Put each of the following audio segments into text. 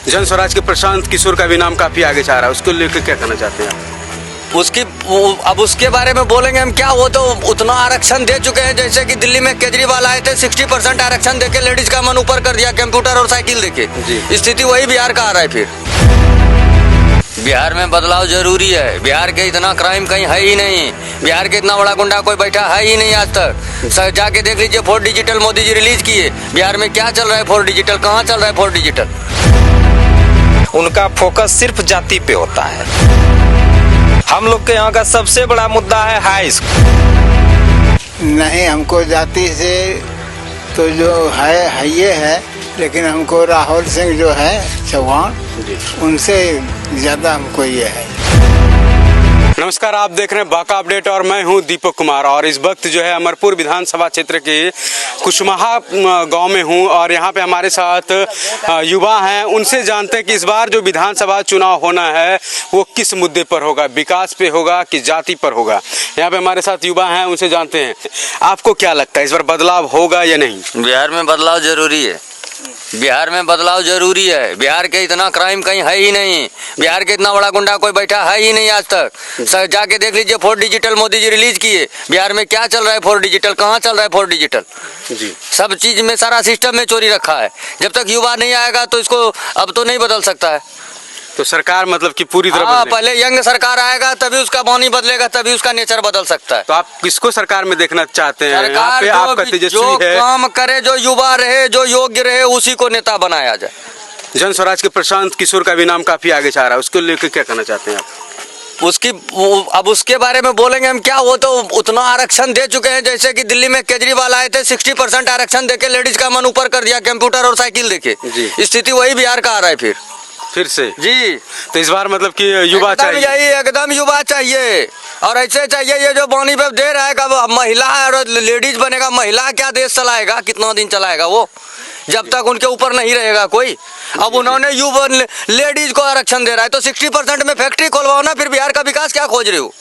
जन स्वराज के प्रशांत किशोर का भी नाम काफी आगे जा रहा है, उसको लेकर क्या कहना चाहते हैं आप? अब उसके बारे में बोलेंगे हम क्या, वो तो उतना आरक्षण दे चुके हैं। जैसे कि दिल्ली में केजरीवाल आए थे, 60% आरक्षण देके लेडीज का मन ऊपर कर दिया, कंप्यूटर और साइकिल देके। स्थिति वही बिहार का आ रहा है। फिर बिहार में बदलाव जरूरी है। बिहार के इतना क्राइम कहीं है ही नहीं, बिहार के इतना बड़ा गुंडा कोई बैठा है ही नहीं आज तक। जाके देख लीजिए 4 डिजिटल मोदी जी रिलीज किए, बिहार में क्या चल रहा है 4 डिजिटल, कहाँ चल रहा है 4 डिजिटल। उनका फोकस सिर्फ जाति पे होता है। हम लोग के यहाँ का सबसे बड़ा मुद्दा है हाई स्कूल। नहीं, हमको जाति से तो जो है ये है, लेकिन हमको राहुल सिंह जो है चौहान, उनसे ज्यादा हमको ये है। नमस्कार, आप देख रहे हैं बाका अपडेट और मैं हूं दीपक कुमार। और इस वक्त जो है अमरपुर विधानसभा क्षेत्र के कुशमाहा गांव में हूं और यहां पे हमारे साथ युवा हैं। उनसे जानते हैं कि इस बार जो विधानसभा चुनाव होना है वो किस मुद्दे पर होगा, विकास पे होगा कि जाति पर होगा। यहाँ पे हमारे साथ युवा हैं, उनसे जानते हैं आपको क्या लगता है इस बार बदलाव होगा या नहीं? बिहार में बदलाव जरूरी है। बिहार में बदलाव जरूरी है। बिहार के इतना क्राइम कहीं है ही नहीं, बिहार के इतना बड़ा गुंडा कोई बैठा है ही नहीं आज तक। जाके देख लीजिए 4 डिजिटल मोदी जी रिलीज किए, बिहार में क्या चल रहा है 4 डिजिटल, कहाँ चल रहा है 4 डिजिटल। जी, सब चीज में सारा सिस्टम में चोरी रखा है। जब तक युवा नहीं आएगा तो इसको अब तो नहीं बदल सकता है। तो सरकार मतलब कि पूरी तरह पहले यंग सरकार आएगा तभी उसका बानी बदलेगा, तभी उसका नेचर बदल सकता है। तो आप किसको सरकार में देखना चाहते हैं? यहाँ पे आपका तेजस्वी जो है, काम करे, जो युवा रहे, जो योग्य रहे, उसी को नेता बनाया जाए। जन स्वराज के प्रशांत किशोर का भी नाम काफी आगे जा रहा है, उसको लेकर क्या कहना चाहते हैं आप? अब उसके बारे में बोलेंगे हम क्या, वो तो उतना आरक्षण दे चुके हैं। जैसे कि दिल्ली में केजरीवाल आए थे, 60% आरक्षण देके लेडीज का मन ऊपर कर दिया, कंप्यूटर और साइकिल देके। स्थिति वही बिहार का आ रहा है फिर से जी। तो इस बार मतलब कि युवा चाहिए, यही एकदम युवा चाहिए। और ऐसे चाहिए ये जो बानी पे दे रहा है, कब महिला और लेडीज बनेगा, महिला क्या देश चलाएगा, कितना दिन चलाएगा वो, जब तक उनके ऊपर नहीं रहेगा कोई। अब उन्होंने युवा लेडीज को आरक्षण दे रहा है तो 60% में फैक्ट्री खोलवाओ ना, फिर बिहार का विकास क्या खोज रहे हो?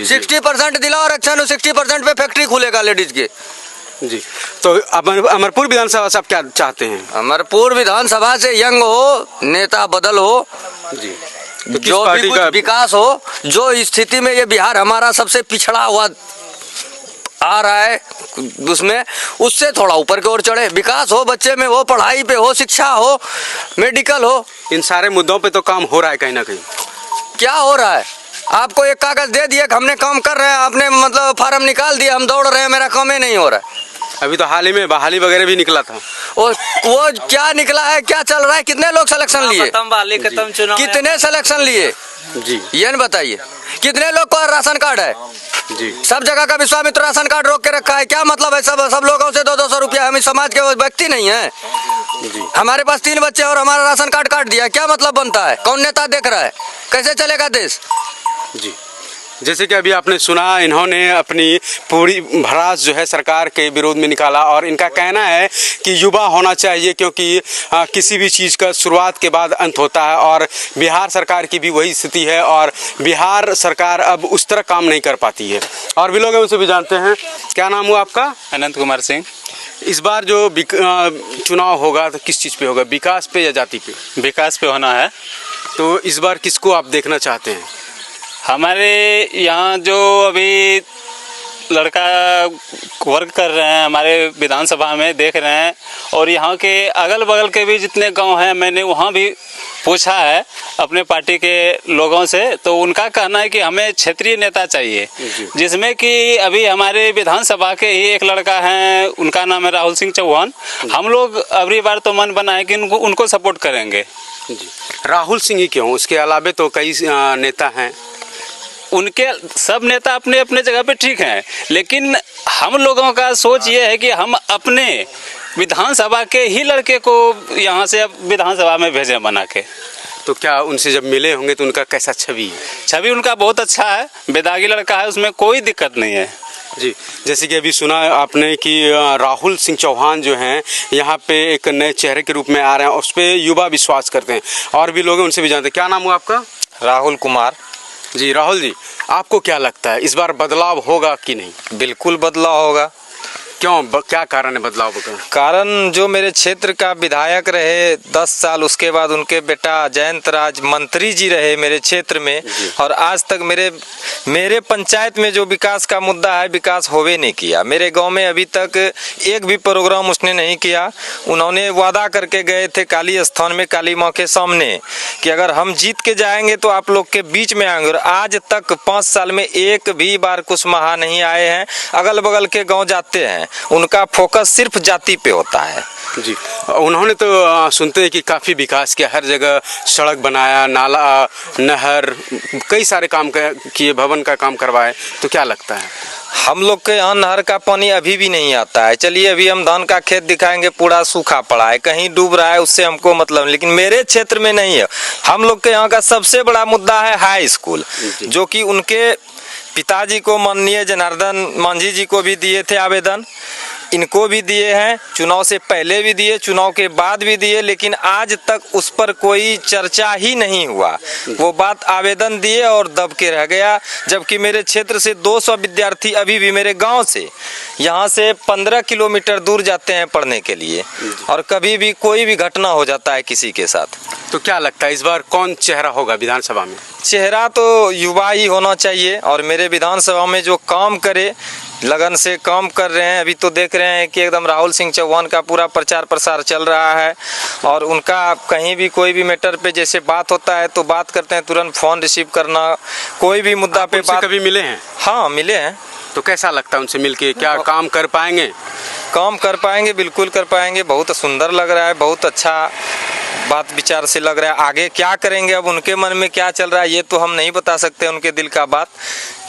60% दिलाओ आरक्षण, 60% पे फैक्ट्री खुलेगा लेडीज के। जी, तो अमरपुर विधानसभा से आप क्या चाहते हैं? अमरपुर विधानसभा से यंग हो, नेता बदल हो जी, तो जो भी कुछ विकास हो, जो स्थिति में ये बिहार हमारा सबसे पिछड़ा हुआ आ रहा है उसमें, उससे थोड़ा ऊपर की ओर चढ़े। विकास हो, बच्चे में हो, पढ़ाई पे हो, शिक्षा हो, मेडिकल हो, इन सारे मुद्दों पे तो काम हो रहा है कहीं ना कहीं। क्या हो रहा है? आपको एक कागज दे दिया कि हमने काम कर रहे हैं, आपने मतलब फार्म निकाल दिया, हम दौड़ रहे हैं, मेरा काम ही नहीं हो रहा है। अभी तो हाल ही में बहाली वगैरह भी निकला था, वो क्या निकला है, क्या चल रहा है, कितने लोग सिलेक्शन लिए, खत्म चुनाव, कितने सिलेक्शन लिए जी, ये न बताइए। कितने लोग को राशन कार्ड है जी, सब जगह का विश्वामित्र राशन कार्ड रोक के रखा है। क्या मतलब है? सब लोगों से 200 रुपया, हम इस समाज के व्यक्ति नहीं है जी। हमारे पास 3 बच्चे और हमारा राशन कार्ड काट दिया, क्या मतलब बनता है? कौन नेता देख रहा है? कैसे चलेगा देश? जी, जैसे कि अभी आपने सुना, इन्होंने अपनी पूरी भड़ास जो है सरकार के विरोध में निकाला और इनका कहना है कि युवा होना चाहिए, क्योंकि किसी भी चीज़ का शुरुआत के बाद अंत होता है और बिहार सरकार की भी वही स्थिति है और बिहार सरकार अब उस तरह काम नहीं कर पाती है। और भी लोग हैं, उनसे भी जानते हैं। क्या नाम हुआ आपका? अनंत कुमार सिंह। इस बार जो चुनाव होगा तो किस चीज़ पे होगा, विकास पे या जाति पे? विकास पे होना है। तो इस बार किसको आप देखना चाहते हैं? हमारे यहाँ जो अभी लड़का वर्क कर रहे हैं हमारे विधानसभा में देख रहे हैं, और यहाँ के अगल बगल के भी जितने गांव हैं, मैंने वहाँ भी पूछा है अपने पार्टी के लोगों से, तो उनका कहना है कि हमें क्षेत्रीय नेता चाहिए, जिसमें कि अभी हमारे विधानसभा के ही एक लड़का है, उनका नाम है राहुल सिंह चौहान। हम लोग अगली बार तो मन बनाए कि उनको सपोर्ट करेंगे। जी, राहुल सिंह ही क्यों? उसके अलावा तो कई नेता हैं। उनके सब नेता अपने अपने जगह पे ठीक हैं, लेकिन हम लोगों का सोच ये है कि हम अपने विधानसभा के ही लड़के को यहाँ से अब विधानसभा में भेजें बना के। तो क्या उनसे जब मिले होंगे तो उनका कैसा छवि है? छवि उनका बहुत अच्छा है, बेदागी लड़का है, उसमें कोई दिक्कत नहीं है। जी, जैसे कि अभी सुना आपने कि राहुल सिंह चौहान जो हैं यहाँ पे एक नए चेहरे के रूप में आ रहे हैं, उस पर युवा विश्वास करते हैं। और भी लोग हैं, उनसे भी जानते हैं। क्या नाम हुआ आपका? राहुल कुमार। जी, राहुल जी, आपको क्या लगता है इस बार बदलाव होगा कि नहीं? बिल्कुल बदलाव होगा। क्यों क्या कारण है बदलाव का? कारण जो मेरे क्षेत्र का विधायक रहे 10 साल, उसके बाद उनके बेटा जयंत राज मंत्री जी रहे मेरे क्षेत्र में, और आज तक मेरे पंचायत में जो विकास का मुद्दा है, विकास होवे नहीं किया। मेरे गांव में अभी तक एक भी प्रोग्राम उसने नहीं किया। उन्होंने वादा करके गए थे काली स्थान में, काली माँ के सामने, कि अगर हम जीत के जाएंगे तो आप लोग के बीच में आएंगे, और आज तक 5 साल में एक भी बार कुशमाहा नहीं आए हैं। अगल बगल के गांव जाते हैं, उनका फोकस सिर्फ जाति पे होता है। जी, उन्होंने तो सुनते हैं कि काफ़ी विकास किया, हर जगह सड़क बनाया, नाला, नहर, कई सारे काम किए, भवन का काम करवाए, तो क्या लगता है? हम लोग के यहाँ नहर का पानी अभी भी नहीं आता है। चलिए अभी हम धान का खेत दिखाएंगे, पूरा सूखा पड़ा है, कहीं डूब रहा है, उससे हमको मतलब, लेकिन मेरे क्षेत्र में नहीं है। हम लोग के यहाँ का सबसे बड़ा मुद्दा है हाई स्कूल, जो कि उनके पिताजी को माननीय जनार्दन मांझी जी को भी दिए थे आवेदन, इनको भी दिए हैं, चुनाव से पहले भी दिए, चुनाव के बाद भी दिए, लेकिन आज तक उस पर कोई चर्चा ही नहीं हुआ। वो बात आवेदन दिए और दब के रह गया। जबकि मेरे क्षेत्र से 200 विद्यार्थी अभी भी मेरे गांव से यहाँ से 15 किलोमीटर दूर जाते हैं पढ़ने के लिए, और कभी भी कोई भी घटना हो जाता है किसी के साथ। तो क्या लगता है इस बार कौन चेहरा होगा विधानसभा में? चेहरा तो युवा ही होना चाहिए, और मेरे विधानसभा में जो काम करे, लगन से काम कर रहे हैं। अभी तो देख रहे हैं कि एकदम राहुल सिंह चौहान का पूरा प्रचार प्रसार चल रहा है, और उनका कहीं भी कोई भी मैटर पे जैसे बात होता है तो बात करते हैं, तुरंत फोन रिसीव करना, कोई भी मुद्दा पे बात। कभी मिले हैं? हाँ मिले हैं। तो कैसा लगता है उनसे मिलके, क्या काम कर पाएंगे? काम कर पाएंगे, बिल्कुल कर पाएंगे। बहुत सुंदर लग रहा है, बहुत अच्छा बात विचार से लग रहा है। आगे क्या करेंगे, अब उनके मन में क्या चल रहा है ये तो हम नहीं बता सकते उनके दिल का बात,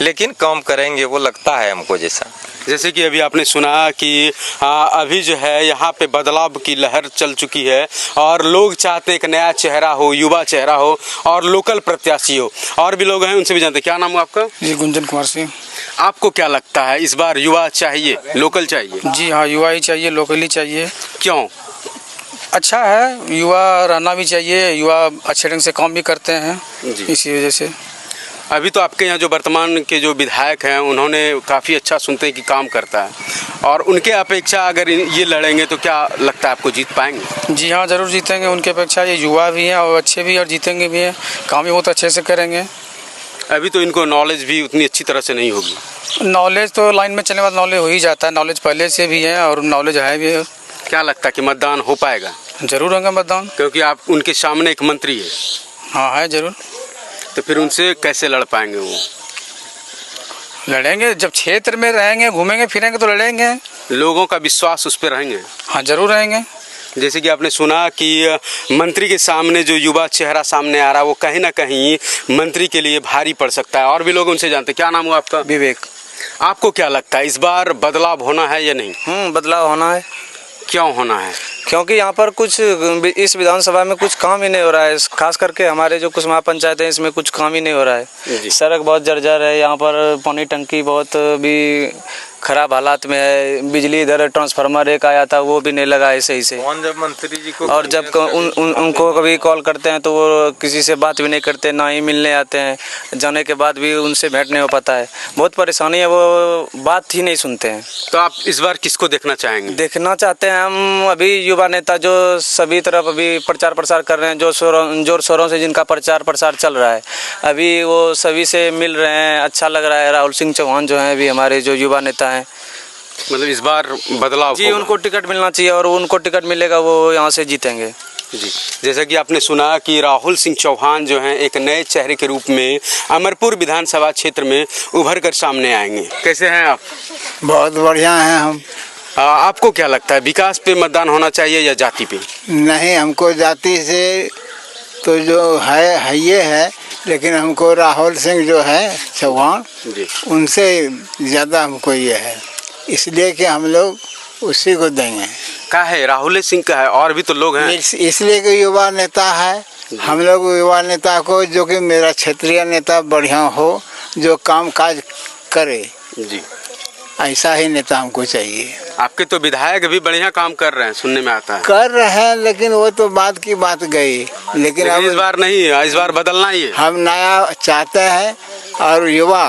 लेकिन काम करेंगे वो लगता है हमको। जैसे कि अभी आपने सुना कि अभी जो है यहाँ पे बदलाव की लहर चल चुकी है, और लोग चाहते हैं एक नया चेहरा हो, युवा चेहरा हो, और लोकल प्रत्याशी हो। और भी लोग हैं, उनसे भी जानते हैं। क्या नाम है आपका? जी गुंजन कुमार सिंह। आपको क्या लगता है इस बार युवा चाहिए, लोकल चाहिए? जी हाँ, युवा ही चाहिए, लोकल ही चाहिए। क्यों? अच्छा है, युवा रहना भी चाहिए, युवा अच्छे ढंग से काम भी करते हैं, इसी वजह से। अभी तो आपके यहाँ जो वर्तमान के जो विधायक हैं, उन्होंने काफ़ी अच्छा सुनते हैं कि काम करता है, और उनके अपेक्षा अगर ये लड़ेंगे तो क्या लगता है आपको जीत पाएंगे? जी हाँ, ज़रूर जीतेंगे। उनके अपेक्षा ये युवा भी हैं और अच्छे भी, और जीतेंगे भी हैं, काम भी बहुत अच्छे से करेंगे। अभी तो इनको नॉलेज भी उतनी अच्छी तरह से नहीं होगी। नॉलेज तो लाइन में चलने वाला नॉलेज हो ही जाता है, नॉलेज पहले से भी है और नॉलेज है भी। क्या लगता है कि मतदान हो पाएगा? जरूर होगा मतदान, क्योंकि आप उनके सामने एक मंत्री है। हाँ है जरूर। तो फिर उनसे कैसे लड़ पाएंगे वो? लड़ेंगे, जब क्षेत्र में रहेंगे, घूमेंगे फिरेंगे तो लड़ेंगे। लोगों का विश्वास उस पर रहेंगे? हाँ जरूर रहेंगे। जैसे कि आपने सुना कि मंत्री के सामने जो युवा चेहरा सामने आ रहा है, वो कहीं ना कहीं मंत्री के लिए भारी पड़ सकता है। और भी लोग उनसे जानते हैं। क्या नाम हुआ आपका? विवेक। आपको क्या लगता है इस बार बदलाव होना है या नहीं? बदलाव होना है। क्यों होना है? क्योंकि यहाँ पर कुछ इस विधानसभा में कुछ काम ही नहीं हो रहा है। खास करके हमारे जो कुशमाहा पंचायत है, इसमें कुछ काम ही नहीं हो रहा है। सड़क बहुत जर्जर है, यहाँ पर पानी टंकी बहुत भी खराब हालात में है। बिजली इधर ट्रांसफार्मर एक आया था, वो भी नहीं लगा है सही से। जब मंत्री जी को, और जब उनको कभी कॉल करते हैं तो वो किसी से बात भी नहीं करते, ना ही मिलने आते हैं। जाने के बाद भी उनसे भेंट नहीं हो पाता है, बहुत परेशानी है, वो बात ही नहीं सुनते हैं। तो आप इस बार किसको देखना चाहेंगे? देखना चाहते हैं हम अभी युवा नेता जो सभी तरफ अभी प्रचार प्रसार कर रहे हैं, जो जोर शोरों से जिनका प्रचार प्रसार चल रहा है, अभी वो सभी से मिल रहे हैं, अच्छा लग रहा है। राहुल सिंह चौहान जो हैं अभी हमारे जो युवा नेता हैं, मतलब इस बार बदलाव जी उनको टिकट मिलना चाहिए, और उनको टिकट मिलेगा वो यहाँ से जीतेंगे। जी, जैसा कि आपने सुना कि राहुल सिंह चौहान जो हैं एक नए चेहरे के रूप में अमरपुर विधानसभा क्षेत्र में उभर कर सामने आएंगे। कैसे हैं आप? बहुत बढ़िया हैं हम। आपको क्या लगता है विकास पे मतदान होना चाहिए या जाति पे? नहीं, हमको जाति से तो जो है ये है, लेकिन हमको राहुल सिंह जो है चौहान, उनसे ज़्यादा हमको ये है, इसलिए कि हम लोग उसी को देंगे। क्या है राहुल सिंह का है, और भी तो लोग हैं। इसलिए कि युवा नेता है, हम लोग युवा नेता को, जो कि मेरा क्षेत्रीय नेता बढ़िया हो, जो काम काज करे, जी ऐसा ही नेता हमको चाहिए। आपके तो विधायक भी बढ़िया काम कर रहे हैं, सुनने में आता है। कर रहे हैं, लेकिन वो तो बात की बात गई। लेकिन इस बार नहीं, इस बार बदलना ही है। हम नया चाहते हैं, और युवा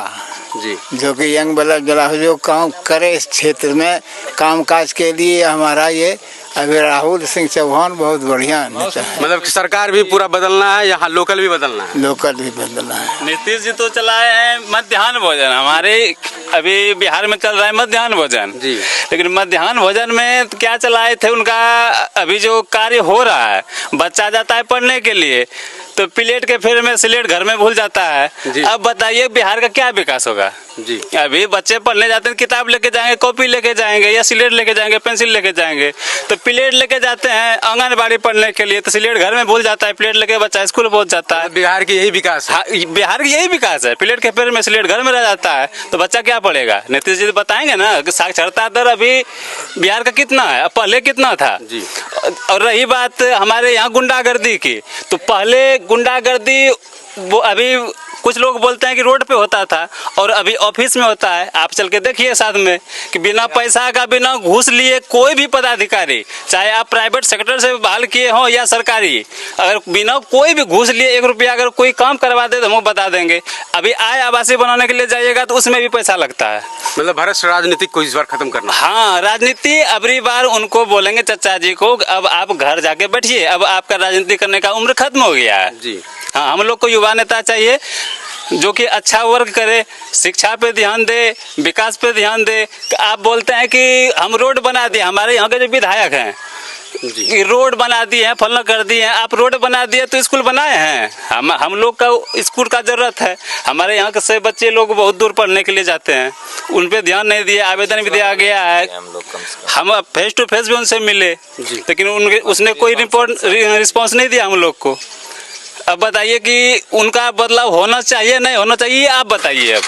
जी। जो कि यंग बल्ब जला हो जो काम करे इस क्षेत्र में काम काज के लिए हमारा ये अभी राहुल सिंह चौहान बहुत बढ़िया नेता है। मतलब कि सरकार भी पूरा बदलना है, यहाँ लोकल भी बदलना है। लोकल भी बदलना है। नीतीश जी तो चलाए हैं मध्याह्न भोजन, हमारे अभी बिहार में चल रहा है मध्याह्न भोजन जी। लेकिन मध्याह्न भोजन में क्या चलाए थे, उनका अभी जो कार्य हो रहा है, बच्चा जाता है पढ़ने के लिए तो प्लेट के फेर में स्लेट घर में भूल जाता जी। है। अब बताइए बिहार का क्या विकास होगा जी। अभी बच्चे पढ़ने जाते हैं, किताब लेके जाएंगे, कॉपी लेके जाएंगे या स्लेट लेके जाएंगे, पेंसिल लेके जाएंगे। तो प्लेट लेके जाते हैं आंगनबाड़ी पढ़ने के लिए तो स्लेट घर में भूल जाता है, प्लेट लेके बच्चा स्कूल पहुंच जाता है। बिहार की यही विकास है। हाँ, बिहार की यही विकास है, प्लेट के पेड़ में स्लेट घर में रह जाता है तो बच्चा क्या पढ़ेगा। नीतीश जी तो बताएंगे ना कि साक्षरता दर अभी बिहार का कितना है, अब पहले कितना था जी। और रही बात हमारे यहाँ गुंडागर्दी की, तो पहले गुंडागर्दी वो अभी कुछ लोग बोलते हैं कि रोड पे होता था और अभी ऑफिस में होता है। आप चल के देखिए साथ में कि बिना पैसा का, बिना घूस लिए कोई भी पदाधिकारी, चाहे आप प्राइवेट सेक्टर से बहाल किए हो या सरकारी, अगर बिना कोई भी घूस लिए 1 रुपया अगर कोई काम करवा दे तो हम बता देंगे। अभी आय आवासीय बनाने के लिए जाइएगा तो उसमें भी पैसा लगता है। मतलब भ्रष्ट राजनीति को इस बार खत्म करना है। हाँ, राजनीति अबरी बार उनको बोलेंगे चचा जी को, अब आप घर जाके बैठिए, अब आपका राजनीति करने का उम्र खत्म हो गया है जी। हाँ, हम लोग को युवा नेता चाहिए जो कि अच्छा वर्क करे, शिक्षा पे ध्यान दे, विकास पे ध्यान दे। आप बोलते हैं कि हम रोड बना दिए, हमारे यहाँ के जो विधायक हैं कि रोड बना दिए हैं, फलना कर दिए हैं। आप रोड बना दिए तो स्कूल बनाए हैं? हम लोग का स्कूल का जरूरत है। हमारे यहाँ के से बच्चे लोग बहुत दूर पढ़ने के लिए जाते हैं, उन पे ध्यान नहीं दिए। आवेदन भी दिया गया है, हम फेस टू फेस भी उनसे मिले लेकिन उसने कोई रिस्पॉन्स नहीं दिया हम लोग को। अब बताइए कि उनका बदलाव होना चाहिए नहीं होना चाहिए, आप बताइए। अब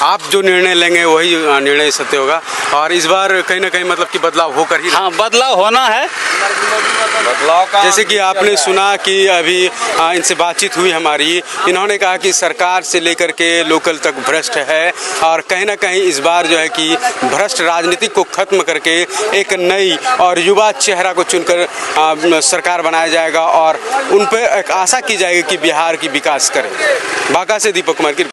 आप जो निर्णय लेंगे वही निर्णय सत्य होगा और इस बार कहीं ना कहीं मतलब कि बदलाव होकर ही। हाँ, बदलाव होना है। बदलाव का जैसे कि आपने सुना कि अभी इनसे बातचीत हुई हमारी, इन्होंने कहा कि सरकार से लेकर के लोकल तक भ्रष्ट है और कहीं ना कहीं इस बार जो है कि भ्रष्ट राजनीति को खत्म करके एक नई और युवा चेहरा को चुनकर सरकार बनाया जाएगा और उन पर एक आशा की जाएगी कि बिहार की विकास करें। बांका से दीपक कुमार की